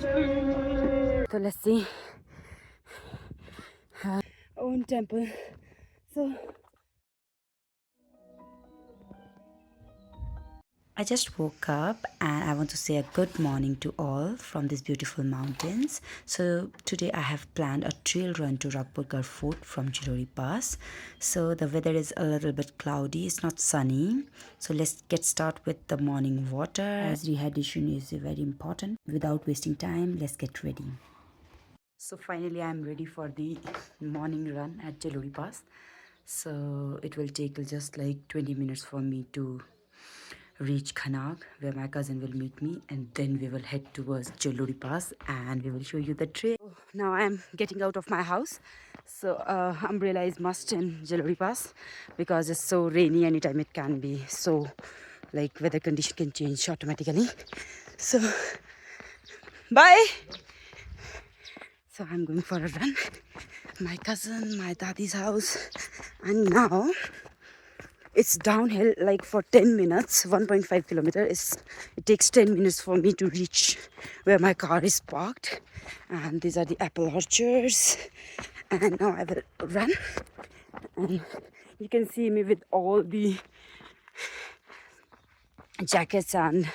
So let's see our own temple. So I just woke up and I want to say a good morning to all from these beautiful mountains. So today I have planned a trail run to Rakpurgar Fort from Chilori Pass. So the weather is a little bit cloudy, it's not sunny. So let's get started with the morning water as rehydration is very important. Without wasting time, let's get ready. So finally I'm ready for the morning run at Chilori Pass. So it will take just like 20 minutes for me to reach Khanag where my cousin will meet me, and then we will head towards Jaluri Pass and we will show you the trail. Now I am getting out of my house, so umbrella is must in Jaluri Pass because it's so rainy. Anytime it can be so like weather condition can change automatically. So bye. So I'm going for a run. My cousin, my daddy's house, and now it's downhill like for 10 minutes, 1.5 kilometers. It takes 10 minutes for me to reach where my car is parked. And these are the apple orchards. And now I will run. And you can see me with all the jackets and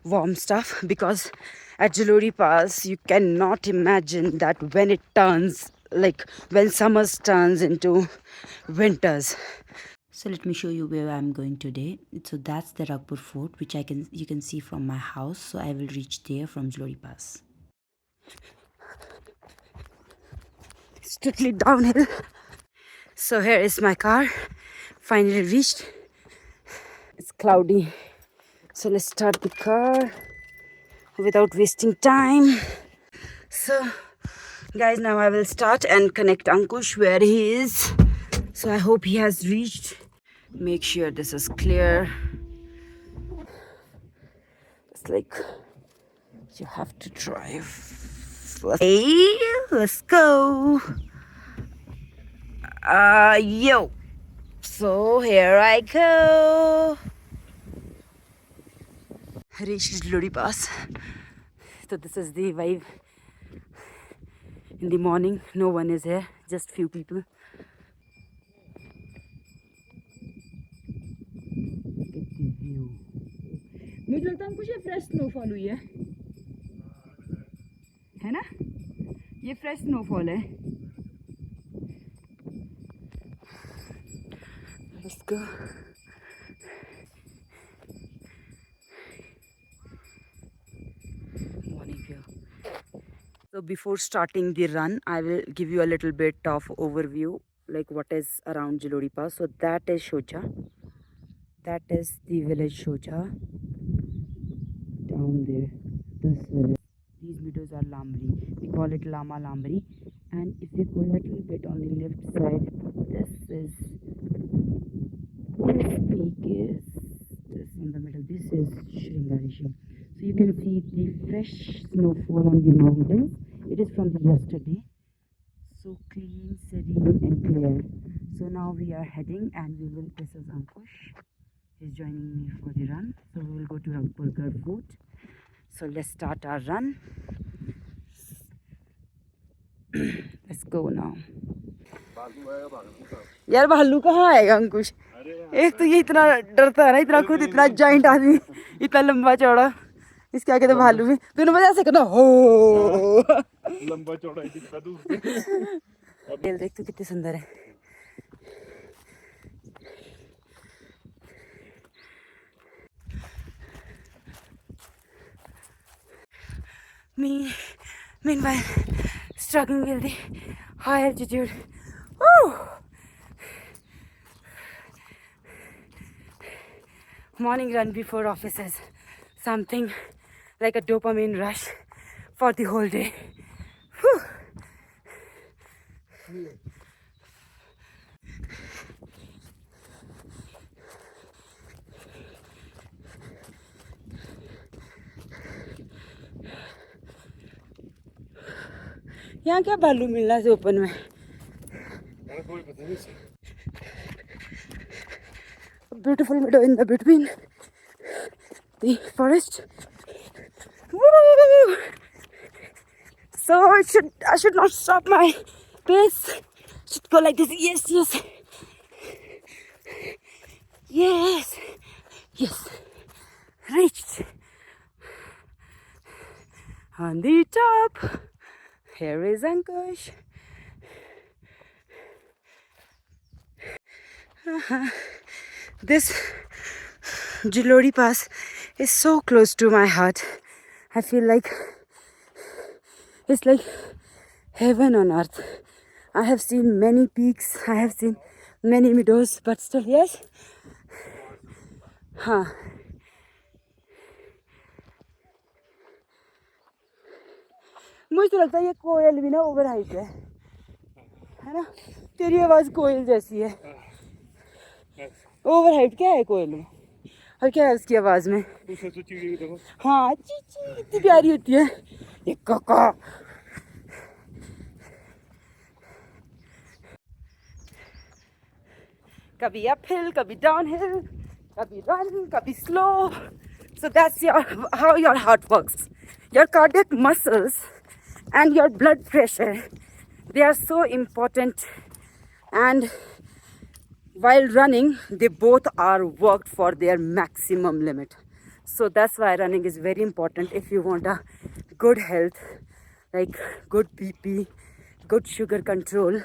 warm stuff because at Jalori Pass you cannot imagine that when it turns, like when summers turns into winters. So let me show you where I'm going today. So that's the Ragpur Fort, which you can see from my house. So I will reach there from Jalori Pass. Strictly downhill. So here is my car. Finally reached. It's cloudy. So let's start the car without wasting time. So guys, now I will start and connect Ankush where he is. So I hope he has reached. Make sure this is clear. It's like you have to drive. Hey, let's go. Yo. So here I go. Reached Lodi Pass. So this is the vibe. In the morning, no one is here, just few people. Look at the view. मुझे लगता है हमको ये fresh snowfall हुई है ना? ये fresh snowfall है. Let's go. Morning view. So before starting the run, I will give you a little bit of overview, like what is around Jalori Pass. So that is Shoja. That is the village Shoja. Down there, this village. These meadows are Lamri. We call it Lama Lamri. And if you go a little bit on the left side, this peak is this in the middle. This is Shringarishi. So you can see the fresh snowfall on the mountains. It is from the yesterday. So clean, serene and clear. So now we are heading and we will, this is Ankush. He's joining me for the run. So we will go to Rakpurgar Fort. So let's start our run. Let's go now. यार भालू कहाँ आएगा अंकुश? एक तो ये इतना डरता है ना, इतना खुद इतना जाइंट आदमी, इतना लंबा चौड़ा, इसके आगे तो भालू भी. तूने मजा ऐसे करना हो लंबा चौड़ा दिखा दूं. दिल देख तू कितनी सुंदर है. Meanwhile, struggling with the high altitude. Woo! Morning run before offices. Something like a dopamine rush for the whole day. Whew. यहाँ क्या भालू मिलना है ओपन में? A beautiful meadow in the between the forest. Woo! So I should not stop my pace. Should go like this. Yes, yes, yes, yes. Reached on the top. Here is Ankush. This Jilori Pass is so close to my heart. I feel like it's like heaven on earth. I have seen many peaks, I have seen many meadows, but still, yes. हाँ, मुझे तो लगता है ये कोयल भी ना over height है ना? तेरी आवाज़ कोयल जैसी है. ओवर हाइट क्या है कोयल में? और क्या है उसकी आवाज़ में? हाँ, चीची कितनी प्यारी होती है. ये काका. कभी uphill, कभी downhill, कभी run, कभी slow. So that's how your heart works. Your cardiac muscles and your blood pressure, they are so important. And while running, they both are worked for their maximum limit. So that's why running is very important if you want a good health, like good BP, good sugar control,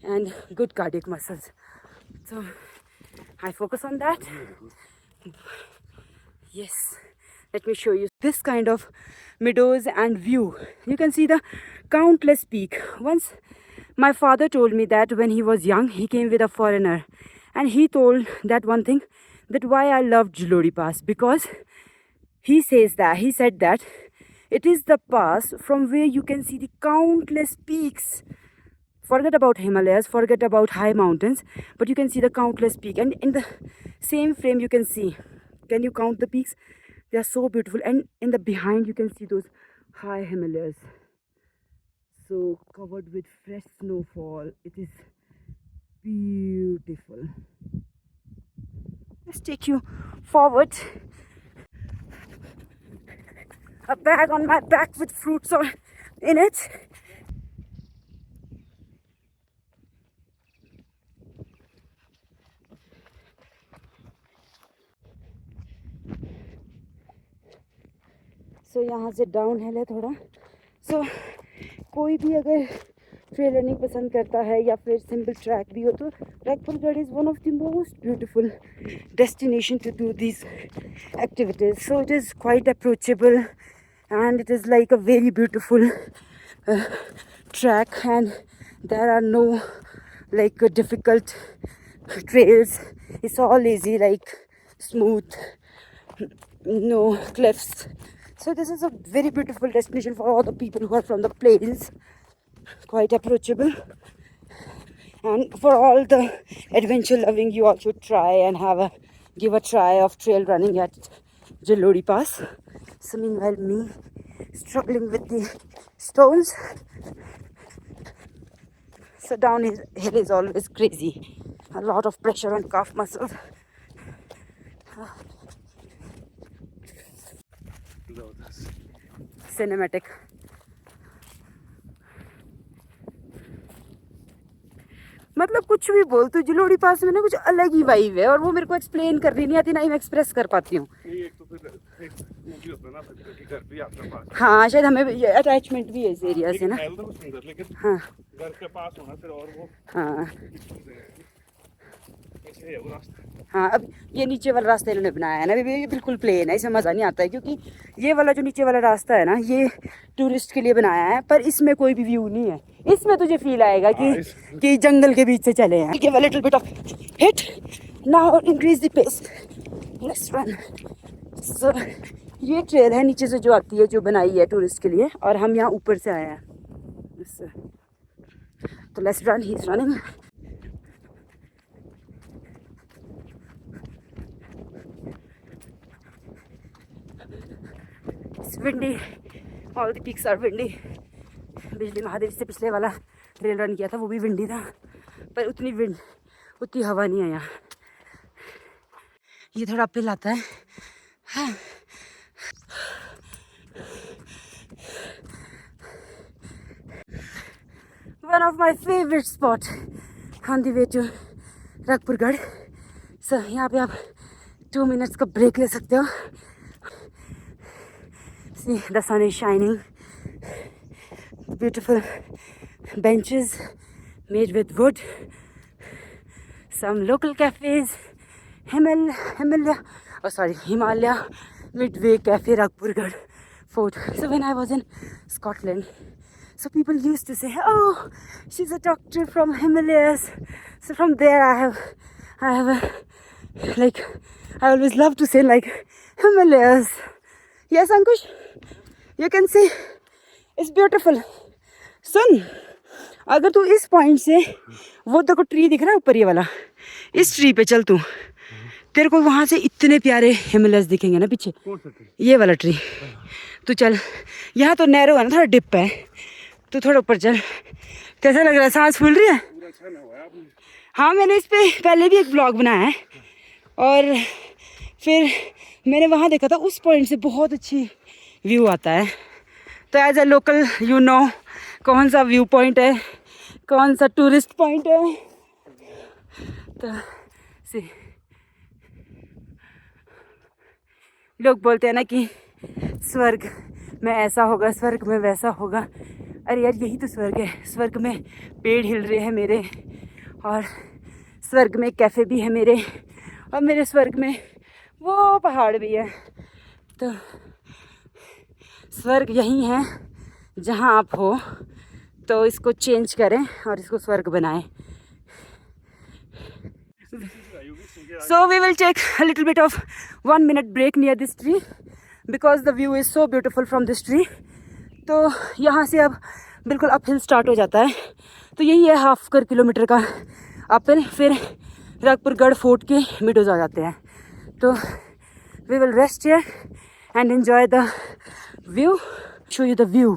and good cardiac muscles. So I focus on that. Yes, let me show you this kind of meadows and view. You can see the countless peak. Once my father told me that when he was young, he came with a foreigner, and he told that one thing, that why I love Jilori Pass, because he said that it is the pass from where you can see the countless peaks. Forget about Himalayas, forget about high mountains, but you can see the countless peaks. And in the same frame you can see, can you count the peaks? They are so beautiful. And in the behind you can see those high Himalayas, so covered with fresh snowfall. It is beautiful. Let's take you forward. A bag on my back with fruits in it. So यहाँ से down hill है थोड़ा. So कोई भी अगर trail running पसंद करता है या फिर सिंपल ट्रैक भी हो, तो रखपुरगढ़ is one of the most beautiful destination to do these activities. So it is quite approachable, and it is like a very beautiful track, and there are no like difficult trails. It's all easy, like smooth, no cliffs. So this is a very beautiful destination for all the people who are from the plains. Quite approachable, and for all the adventure loving, you all should try and give a try of trail running at Jilori Pass. So meanwhile, me struggling with the stones. So downhill is always crazy. A lot of pressure on calf muscles. Cinematic. मतलब कुछ भी बोल, तो जिलोड़ी पास में ना कुछ अलग ही vibe है, और वो मेरे को एक्सप्लेन करनी नहीं आती, ना ही मैं एक्सप्रेस कर पाती हूँ. हाँ, शायद हमें अटैचमेंट भी है इस एरिया से ना. हाँ घर के पास होना फिर, और वो हाँ हाँ. अब ये नीचे वाला रास्ता इन्होंने बनाया है ना, ये बिल्कुल प्लेन है, इसमें मज़ा नहीं आता है, क्योंकि ये वाला जो नीचे वाला रास्ता है ना, ये टूरिस्ट के लिए बनाया है, पर इसमें कोई भी व्यू नहीं है. इसमें तुझे फील आएगा कि जंगल के बीच से चले हैं. Give a little bit of hit, now increase the pace, let's run. So ये ट्रेल है नीचे से जो आती है, जो बनाई है टूरिस्ट के लिए, और हम यहाँ ऊपर से आए हैं. तो let's run. He is running. Windy, all the peaks are windy. Bijli Mahadev से पिछले वाला ट्रेल रन किया था, वो भी विंडी था, पर उतनी हवा नहीं है यहाँ. ये थोड़ा अपहिल आता है. हाँ. one of my favorite spot on the way to रखपुरगढ़. So यहाँ पे आप 2 minutes का break ले सकते हो. See, the sun is shining. Beautiful benches made with wood. Some local cafes. Himalaya Midway Cafe, Ragpurgarh Fort. So when I was in Scotland, so people used to say, "Oh, she's a doctor from Himalayas." So from there, I have like, I always love to say like Himalayas. Yes, Ankush, you can see it's beautiful. सुन, अगर तू इस point से वो देखो tree दिख रहा है ऊपर ये वाला, इस ट्री पे चल तू, तेरे को वहाँ से इतने प्यारे हिमालयस दिखेंगे ना पीछे. ये वाला ट्री तू चल. यहाँ तो नैरो है ना, थोड़ा डिप है. तू थोड़ा ऊपर चल. कैसा लग रहा है? सांस फूल रही है? हाँ, मैंने इस पे पहले भी एक ब्लॉग बनाया है और फिर मैंने वहाँ देखा था उस पॉइंट से बहुत अच्छी व्यू आता है. तो as a local you know कौन सा व्यू पॉइंट है, कौन सा टूरिस्ट पॉइंट है. तो सी, लोग बोलते हैं ना कि स्वर्ग में ऐसा होगा, स्वर्ग में वैसा होगा. अरे यार, यही तो स्वर्ग है. स्वर्ग में पेड़ हिल रहे हैं मेरे, और स्वर्ग में कैफ़े भी है मेरे, और मेरे स्वर्ग में वो पहाड़ भी है. तो स्वर्ग यही है जहाँ आप हो. तो इसको चेंज करें और इसको स्वर्ग बनाएं. So we will take a little bit of 1 minute break near this tree because the view is so beautiful from this tree. तो यहाँ से अब बिल्कुल अपहिल स्टार्ट हो जाता है. तो यही है 1/2 किलोमीटर का अपहिल. फिर रखपुरगढ़ फोर्ट के मिडोज आ जाते हैं. तो we will rest here and enjoy the view. Show you the view.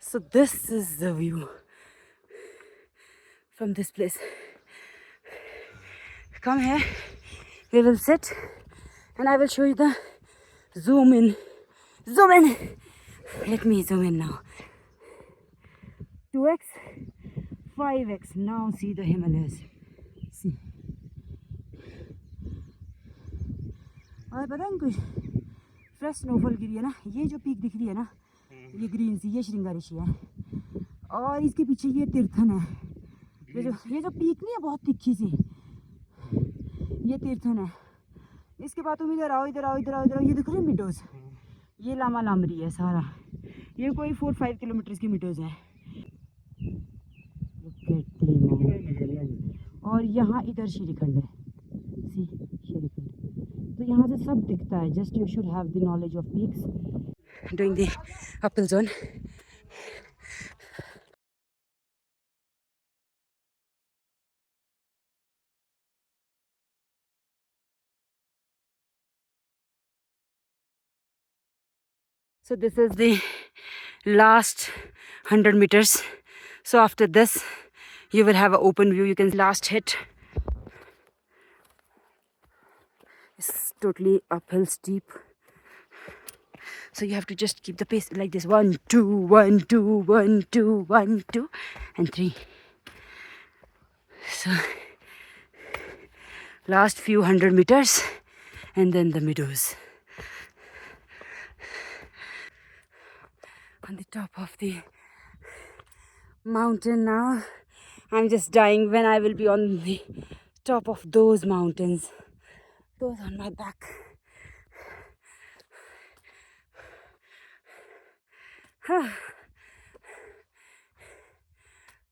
So this is the view from this place. Come here, we will sit and I will show you the zoom in. Let me zoom in now. 2x, 5x. Now see the Himalayas. See. और पता है कुछ fresh snowfall गिरी है ना. ये जो peak दिख रही है ना, ये ग्रीन सी, ये श्रृंगार ऋषि है. और इसके पीछे ये तीर्थन है. ये जो पीक नहीं है बहुत तिखी सी, ये तीर्थन है. इसके बाद तुम इधर आओ. ये दिख रहे हैं मिडोज. ये लामा लामरी है सारा. ये कोई 4-5 किलोमीटर की मिडोज है. और यहाँ इधर श्रीखंड है. सी, श्रीखंड. तो यहाँ से सब दिखता है. Just you should have the knowledge of peaks doing the uphill zone. So this is the last 100 meters. So after this, you will have an open view. You can last hit. It's totally uphill, steep. So you have to just keep the pace like this. 1, 2, 1, 2, 1, 2, 1, 2, and 3. So last few 100 meters, and then the meadows. On the top of the mountain now. I'm just dying when I will be on the top of those mountains. Those on my back.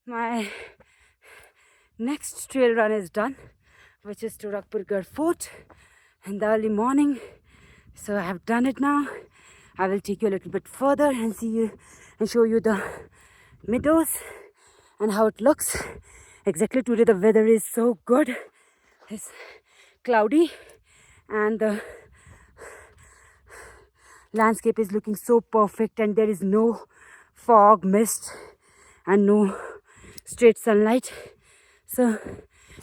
My next trail run is done, which is to Rangpurgarh Fort in the early morning. So I have done it now. I will take you a little bit further and see you and show you the meadows and how it looks. Exactly today the weather is so good. It's cloudy and the landscape is looking so perfect, and there is no fog, mist, and no straight sunlight. So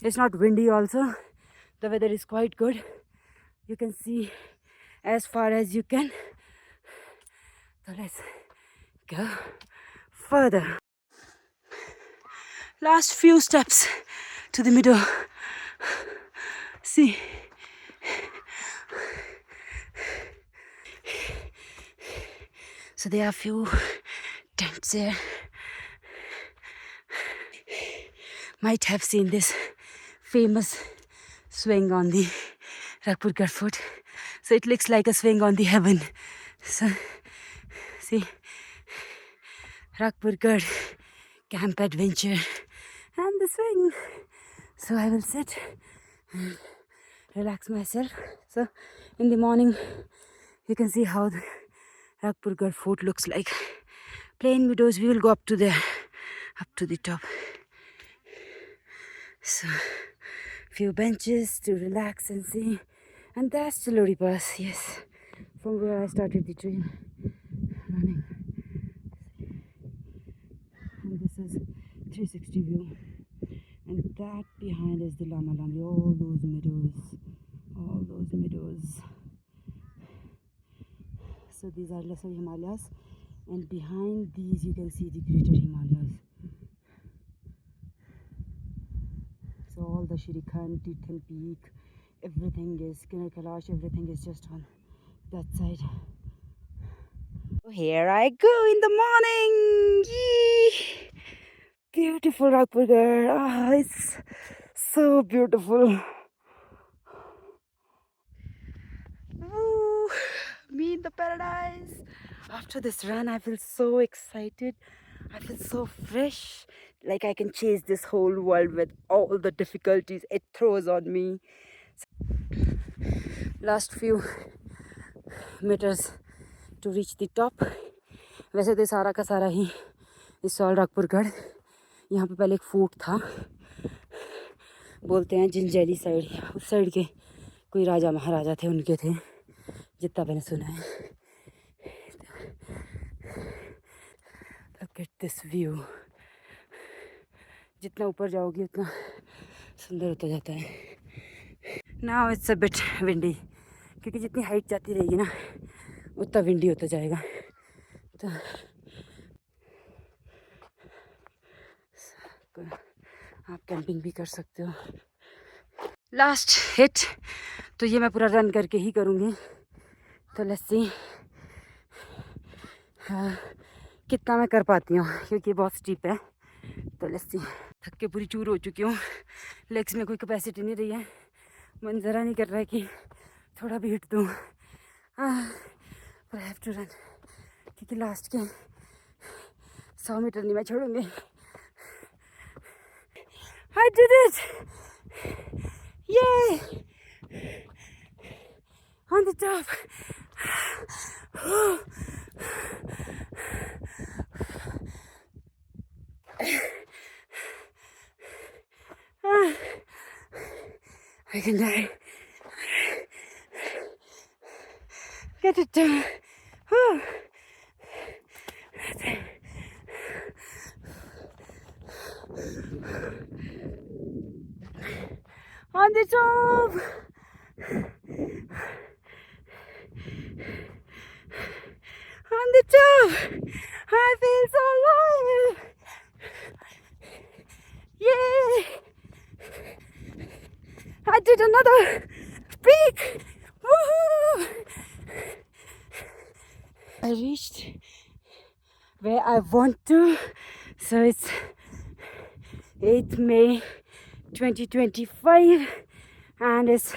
it's not windy also. The weather is quite good. You can see as far as you can. So let's go further. Last few steps to the middle. See. So there are a few tents there. Might have seen this famous swing on the Rakpurgarh Fort. So it looks like a swing on the heaven. So see, Rakpurgarh Camp Adventure and the swing. So I will sit and relax myself. So in the morning, you can see how the Rakpurgarh Fort looks like. Plain meadows, we will go up to the top. So few benches to relax and see. And that's Chilori Pass, yes, from where I started the train running. And this is 360 view. And that behind is the Lama Lambi, all those meadows. So these are lesser Himalayas, and behind these you can see the greater Himalayas. So all the Shrikhand, Tirthan Peak, everything is Kinar Kailash, everything is just on that side. So here I go in the morning. Yee! Beautiful Rakpurgarh. Ah, it's so beautiful. Woo! Me in the paradise. After this run, I feel so excited. I feel so fresh. Like I can chase this whole world with all the difficulties it throws on me. Last few meters to reach the top. वैसे तो सारा का सारा ही इस all राकपुरगढ़. यहाँ पे पहले एक फोर्ट था, बोलते हैं जिंजैली साइड. उस साइड के कोई राजा महाराजा थे, उनके थे, जितना मैंने सुना है. Look at this view. जितना ऊपर जाओगे उतना सुंदर होता जाता है. Now it's a bit windy, क्योंकि जितनी हाइट जाती रहेगी ना उतना विंडी होता जाएगा. तो आप कैंपिंग भी कर सकते हो. लास्ट हिट तो ये मैं पूरा रन करके ही करूँगी. तो लेट्स सी कितना मैं कर पाती हूँ, क्योंकि बहुत स्टीप है. तो लेट्स सी. थक के पूरी चूर हो चुकी हूँ. लेग्स में कोई कैपेसिटी नहीं रही है. मन ज़रा नहीं कर रहा है कि थोड़ा भी हिट दूँ. पर आई हैव टू रन, क्योंकि लास्ट के 100 मीटर नहीं मैं छोड़ूंगी. I did it! Yay! On the top! I can die. Get it done. On the top! On the top! I feel so alive! Yay! I did another peak! Woohoo! I reached where I want to. So it's 8th May 2025 and it's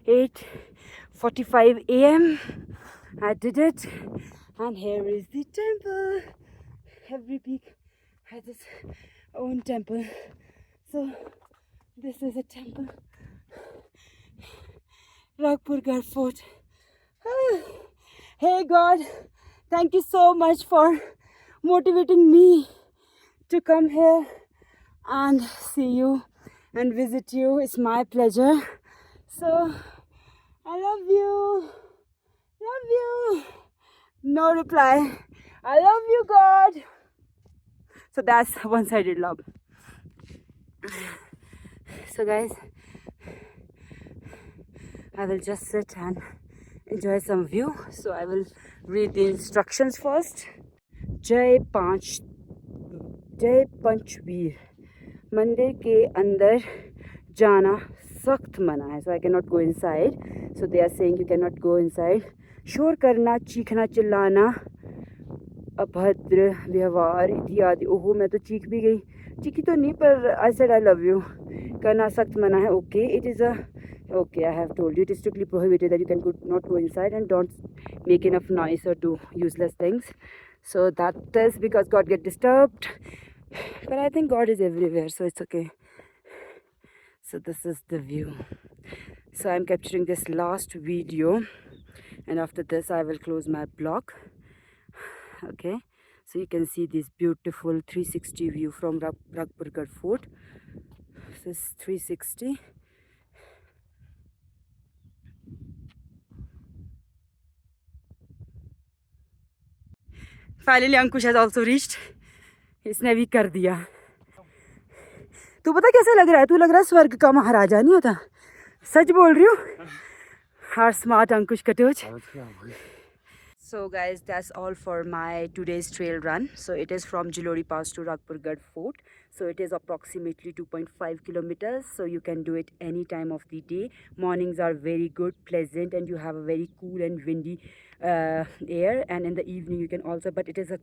8:45 a.m. I did it, and here is the temple. Every peak has its own temple. So this is a temple, Rakpurgarh Fort. Hey God, thank you so much for motivating me to come here and see you and visit you. It's my pleasure. So I love you. Love you. No reply. I love you, God. So that's one-sided love. So guys, I will just sit and enjoy some view. So I will read the instructions first. Jai 5 जय पंचवीर मंदिर के अंदर जाना सख्त मना है. So I cannot go inside. So they are saying you cannot go inside. शोर करना, चीखना, चिल्लाना, अभद्र व्यवहार इत्यादि. ओहो, मैं तो चीख भी गई. चीखी तो नहीं, पर I said I love you. करना सख्त मना है. Okay, it is a okay. I have told you it is strictly prohibited that you can not go inside and don't make enough noise or do useless things. So that is because God get disturbed. But I think God is everywhere, so it's okay. So this is the view. So I'm capturing this last video, and after this I will close my blog. Okay, so you can see this beautiful 360 view from Ragpurgarh Fort. This is 360. Finally Ankush has also reached. इसने भी कर दिया. तू पता कैसे लग रहा है? तू लग रहा है स्वर्ग का महाराजा नहीं होता. सच बोल रही हूँ. Our smart Ankush Katoch. So guys, that's all for my today's trail run. So it is from Jilori Pass to Ragpurgarh Fort. So it is approximately 2.5 kilometers. So you can do it any time of the day. Mornings are very good, pleasant, and you have a very cool and windy air. And in the evening you can also, but it is a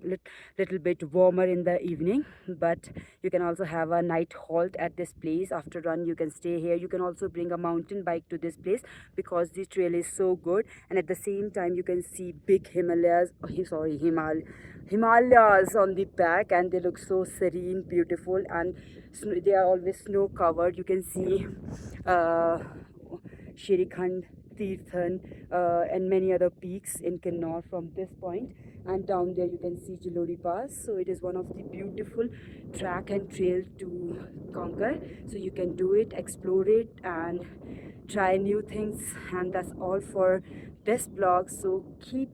little bit warmer in the evening. But you can also have a night halt at this place. After run, you can stay here. You can also bring a mountain bike to this place because the trail is so good. And at the same time, you can see big Himalayas on the back, and they look so serene, beautiful, and they are always snow covered. You can see Shirikhand, Tirthan, and many other peaks in Kinnaur from this point, and down there you can see Jilori Pass. So it is one of the beautiful track and trail to conquer. So you can do it, explore it, and try new things. And that's all for this vlog. So keep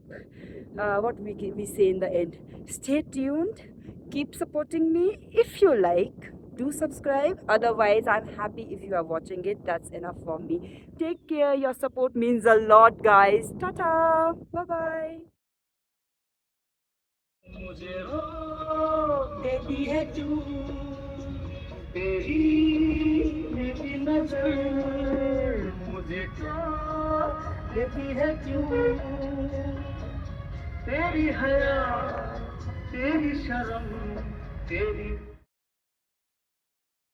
what we say in the end. Stay tuned, keep supporting me. If you like, do subscribe. Otherwise, I'm happy if you are watching it. That's enough for me. Take care. Your support means a lot, guys. Ta-ta. Bye-bye. मुझे रोक देती है तू, तेरी मेरी नजर मुझे रोक देती है तू, तेरी हया तेरी शर्म तेरी